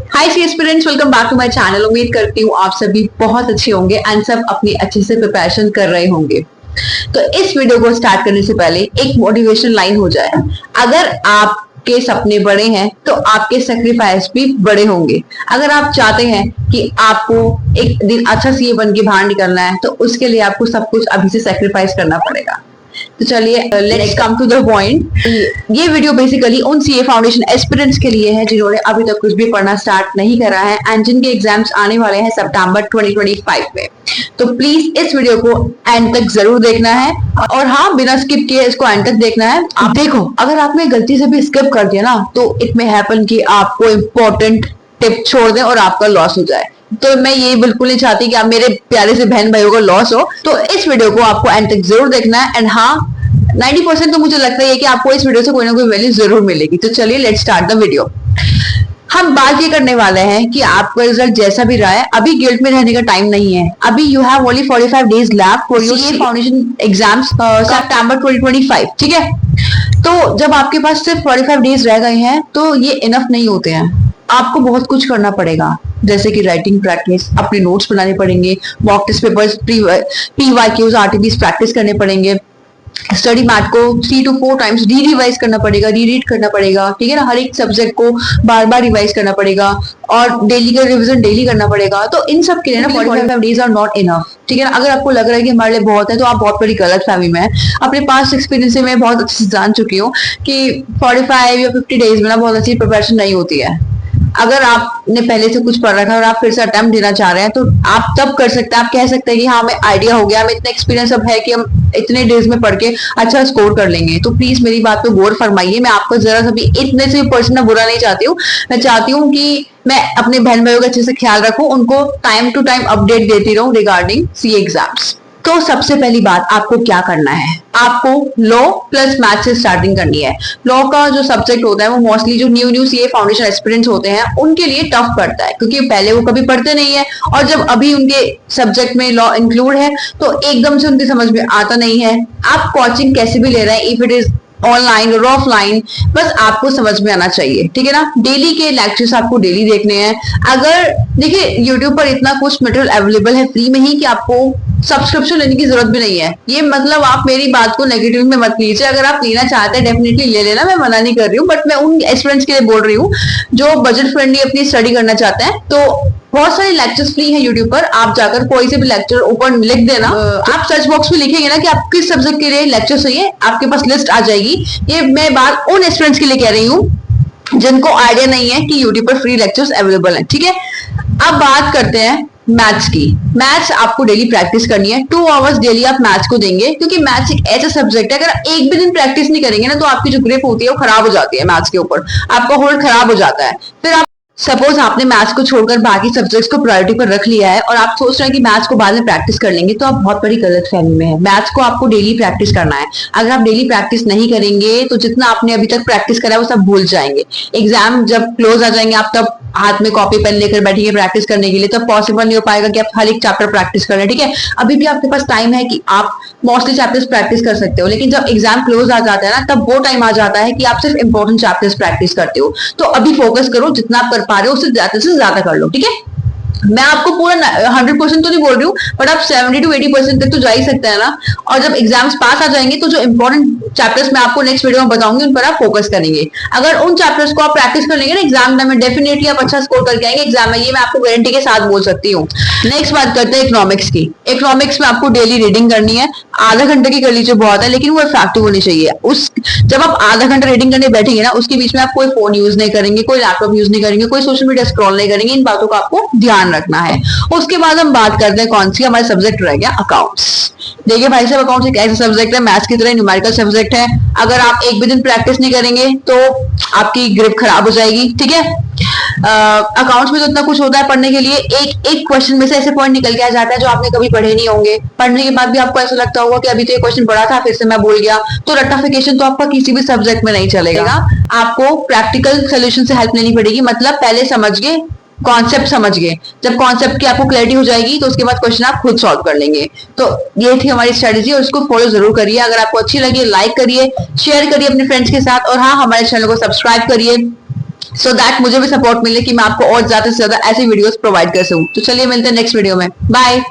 Hi C aspirants, welcome back to my channel. उम्मीद करती हूँ आप सभी बहुत अच्छे होंगे एंड सब अपनी अच्छे से प्रिपरेशन कर रहे होंगे। तो इस वीडियो को स्टार्ट करने से पहले एक मोटिवेशन लाइन हो जाए। अगर आपके सपने बड़े हैं तो आपके सेक्रीफाइस भी बड़े होंगे। अगर आप चाहते हैं कि आपको एक दिन अच्छा सीए बन के बाहर निकलना है तो उसके लिए आपको सब कुछ अभी से सेक्रीफाइस करना पड़ेगा। तो चलिए let's come to the point. ये वीडियो बेसिकली उन सीए फाउंडेशन एस्पिरेंट्स के लिए है जिन्होंने अभी तक कुछ भी पढ़ना स्टार्ट नहीं करा है एंड जिनके एग्जाम्स आने वाले हैं सितंबर 2025 में। तो प्लीज इस वीडियो को एंड तक जरूर देखना है और हाँ, बिना स्किप किए इसको एंड तक देखना है। आप देखो, अगर आपने गलती से भी स्किप कर दिया ना तो इट मे हैपन कि आपको इंपॉर्टेंट टिप छोड़ दें और आपका लॉस हो जाए। तो मैं ये बिल्कुल नहीं चाहती कि आप मेरे प्यारे से बहन भाइयों को लॉस हो। तो इस वीडियो को आपको एंड तक जरूर देखना है एंड हाँ, 90% तो मुझे लगता है कि आपको इस वीडियो से कोई ना कोई वैल्यू जरूर मिलेगी। तो चलिए लेट्स स्टार्ट द वीडियो। हम बात ये करने वाले हैं कि आपका रिजल्ट जैसा भी रहा है, अभी गिल्ट में रहने का टाइम नहीं है। अभी you have only 45 days left for your CA foundation exams सितंबर 2025। ठीक है, तो जब आपके पास सिर्फ 45 डेज रह गए हैं तो ये इनफ नहीं होते हैं। आपको बहुत कुछ करना पड़ेगा, जैसे कि राइटिंग प्रैक्टिस, अपने नोट्स बनाने पड़ेंगे, mock test papers, PYQs, RTPs practice करने पड़ेंगे। स्टडी मैट को 3 to 4 टाइम्स रिवाइज करना पड़ेगा, रीड करना पड़ेगा। ठीक है ना, हर एक सब्जेक्ट को बार बार रिवाइज करना पड़ेगा और डेली का रिवीजन डेली करना पड़ेगा। तो इन सब के लिए ना 45 डेज आर नॉट इनफ। ठीक है ना, अगर आपको लग रहा है कि हमारे लिए बहुत है तो आप बहुत बड़ी गलत फहमी में है। अपने पास एक्सपीरियंस से मैं बहुत अच्छे से जान चुकी हूँ कि 45 या 50 डेज में ना बहुत अच्छी प्रिपरेशन नहीं होती है। अगर आपने पहले से कुछ पढ़ रखा है और आप फिर से अटेम्प्ट देना चाह रहे हैं तो आप तब कर सकते हैं। आप कह सकते हैं कि हाँ, हमें आइडिया हो गया, हमें इतना एक्सपीरियंस अब है कि हम इतने डेज में पढ़ के अच्छा स्कोर कर लेंगे। तो प्लीज मेरी बात पे गौर फरमाइए। मैं आपको जरा सा भी इतने से पर्सन बुरा नहीं चाहती हूँ। मैं चाहती हूँ कि मैं अपने बहन भाइयों का अच्छे से ख्याल रखूं, उनको टाइम टू टाइम अपडेट देती रहूं रिगार्डिंग सीए एग्जाम्स। तो सबसे पहली बात, आपको क्या करना है, आपको लॉ प्लस मैथ से स्टार्टिंग करनी है। लॉ का जो सब्जेक्ट होता है वो मोस्टली जो न्यू सीए फाउंडेशन एस्पिरेंट्स होते हैं उनके लिए टफ पड़ता है, क्योंकि पहले वो कभी पढ़ते नहीं है और जब अभी उनके सब्जेक्ट में लॉ इंक्लूड है तो एकदम से उनकी समझ में आता नहीं है। आप कोचिंग कैसे भी ले रहे हैं, इफ इट इज ऑनलाइन और ऑफलाइन, बस आपको समझ में आना चाहिए। ठीक है ना, डेली के लेक्चर्स आपको डेली देखने हैं। अगर देखिए यूट्यूब पर इतना कुछ मटेरियल अवेलेबल है फ्री में ही कि आपको सब्सक्रिप्शन लेने की जरूरत भी नहीं है। ये मतलब आप मेरी बात को नेगेटिव में मत लीजिए। अगर आप लेना चाहते हैं डेफिनेटली ले लेना, मैं मना नहीं कर रही हूँ, बट मैं उन स्टूडेंट्स के लिए बोल रही हूँ जो बजट फ्रेंडली अपनी स्टडी करना चाहते हैं। तो बहुत सारे लेक्चर्स फ्री हैं यूट्यूब पर, आप जाकर कोई से भी लेक्चर ऊपर लिख देना। आप सर्च बॉक्स में लिखेंगे ना कि आप किस सब्जेक्ट के लिए लेक्चर चाहिए, आपके पास लिस्ट आ जाएगी। ये मैं बात उन स्टूडेंट्स के लिए कह रही हूँ जिनको आइडिया नहीं है कि यूट्यूब पर फ्री लेक्चर्स अवेलेबल हैं। ठीक है, अब बात करते हैं मैथ्स की। मैथ्स आपको डेली प्रैक्टिस करनी है। 2 आवर्स डेली आप मैथ्स को देंगे, क्योंकि मैथ्स एक ऐसा सब्जेक्ट है अगर एक भी दिन प्रैक्टिस नहीं करेंगे ना तो आपकी जो ग्रिप होती है वो खराब हो जाती है। मैथ्स के ऊपर आपका होल्ड खराब हो जाता है। फिर आप सपोज आपने मैथ्स को छोड़कर बाकी सब्जेक्ट्स को प्रायोरिटी पर रख लिया है और आप सोच रहे हैं कि मैथ्स को बाद में प्रैक्टिस कर लेंगे, तो आप बहुत बड़ी गलत फहमी में है। मैथ्स को आपको डेली प्रैक्टिस करना है। अगर आप डेली प्रैक्टिस नहीं करेंगे तो जितना आपने अभी तक प्रैक्टिस करा है वो सब भूल जाएंगे। एग्जाम जब क्लोज आ जाएंगे आप तब हाथ में कॉपी पेन लेकर बैठेंगे प्रैक्टिस करने के लिए, तो पॉसिबल नहीं हो पाएगा कि आप हर एक चैप्टर प्रैक्टिस करें। ठीक है, अभी भी आपके पास टाइम है कि आप मोस्टली चैप्टर्स प्रैक्टिस कर सकते हो, लेकिन जब एग्जाम क्लोज आ जाता है ना तब वो टाइम आ जाता है कि आप सिर्फ इंपॉर्टेंट चैप्टर्स प्रैक्टिस करते हो। तो अभी फोकस करो, जितना आप कर पा रहे हो उससे ज्यादा कर लो। ठीक है, मैं आपको पूरा 100% तो नहीं बोल रही हूँ, बट आप 70 to 80% तक तो जा ही सकते हैं ना। और जब एग्जाम्स पास आ जाएंगे तो जो इंपॉर्टेंट चैप्टर्स मैं आपको नेक्स्ट वीडियो में बताऊंगी उन पर आप फोकस करेंगे। अगर उन चैप्टर्स को आप प्रैक्टिस कर लेंगे ना एग्जाम में डेफिनेटली आप अच्छा स्कोर करके आएंगे एग्जाम में, ये मैं आपको गारंटी के साथ बोल सकती हूँ। नेक्स्ट बात करते हैं इकोनॉमिक्स की। इकोनॉमिक्स में आपको डेली रीडिंग करनी है। आधा घंटे की कर लीजिए, बहुत है, लेकिन वो इफेक्टिव होनी चाहिए। जब आप आधा घंटा रीडिंग करने बैठेंगे ना उसके बीच में आप कोई फोन यूज नहीं करेंगे, कोई लैपटॉप यूज नहीं करेंगे, कोई सोशल मीडिया स्क्रॉल नहीं करेंगे। इन बातों का आपको ध्यान रखना है। उसके बाद हम बात करते हैं कौन सी, हमारा सब्जेक्ट रह गया अकाउंट्स। देखिए भाई साहब, अकाउंट्स एक ऐसा सब्जेक्ट है, मैथ्स की तरह न्यूमेरिकल सब्जेक्ट है। अगर आप एक भी दिन प्रैक्टिस नहीं करेंगे तो आपकी ग्रिप खराब हो जाएगी। ठीक है, अकाउंट्स में तो इतना कुछ होता है पढ़ने के लिए। एक एक क्वेश्चन में से ऐसे पॉइंट निकल के आ जाता है जो आपने कभी पढ़े नहीं होंगे। पढ़ने के बाद भी आपको ऐसा लगता होगा कि अभी तो ये क्वेश्चन पढ़ा था फिर से मैं भूल गया। तो रट्टाफिकेशन तो आपका किसी भी सब्जेक्ट में नहीं चलेगा। आपको प्रैक्टिकल सोल्यूशन से हेल्प लेनी पड़ेगी। मतलब पहले समझ गए, कॉन्सेप्ट समझ गए, जब कॉन्सेप्ट की आपको क्लैरिटी हो जाएगी तो उसके बाद क्वेश्चन आप खुद सॉल्व कर लेंगे। तो ये थी हमारी स्ट्रेटेजी और इसको फॉलो जरूर करिए। अगर आपको अच्छी लगी लाइक करिए, शेयर करिए अपने फ्रेंड्स के साथ और हाँ, हमारे चैनल को सब्सक्राइब करिए सो दैट मुझे भी सपोर्ट मिले कि मैं आपको और ज्यादा से ज्यादा ऐसी वीडियोस प्रोवाइड कर सकूं। तो चलिए मिलते हैं नेक्स्ट वीडियो में, बाय।